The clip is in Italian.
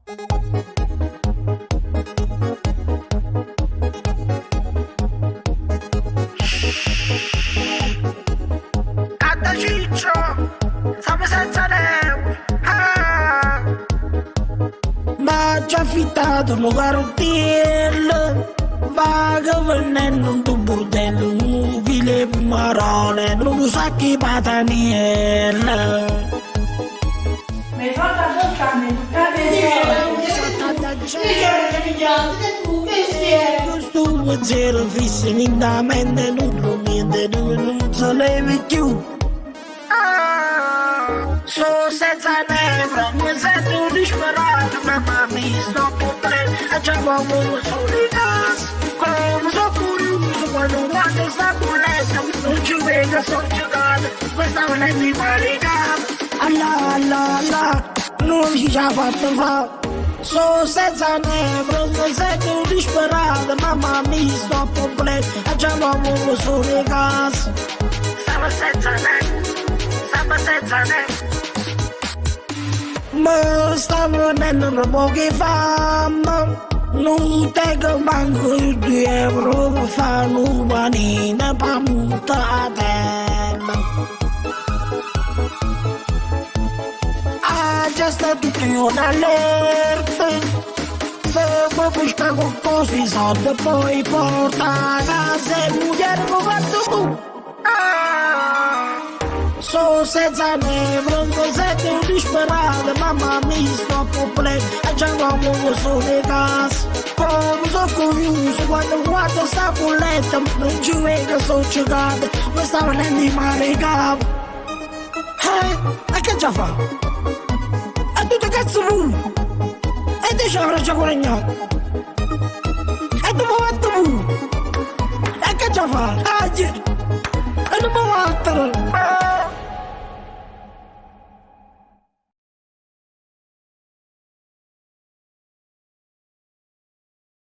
Canta ciccio, siamo senza neve. Ma ci ha affittato un carottello, va che venendo un tuo bordello, un file marone, non sa che pataniello. Mi fa la bocca, mi Questo zero fisso lentamente, non niente, non si leva più. Sono senza neve, mi sento disperato, mamma mia, sto potrendo, e già uomo sulle case. Come sono curioso quando guardo sta boletta, non ci vedo, sono giocata, questa non è di maricata. Allah, Allah, Allah, non ci ha fatto fare. Sono senza neve, mi sento disperato, mamma mia, sto potrendo, e già uomo sulle case. Stavo senza neve, stavo senza neve. Ma stavo venendo un po' che fame, non tengo manco i 2 euro per fare un panino per montare a terra. Ah, già sta tutto un'allerta, se vuoi buscare qualcosa i soldi poi porta a casa e muoiare come fatto tu. Sono senza neve, non sento disperato, mamma mia, sto potrendo, e già uomo sulle case. Come sono curioso quando guardo sta bolletta, non ci vedo, sono giocata, mi sta venendo in male capo. E che già fa? E tu che cazzo vuoi? E te ci avrei già guadagnato? E tu mi fatto vuoi? E che già fa? E non mi fatto!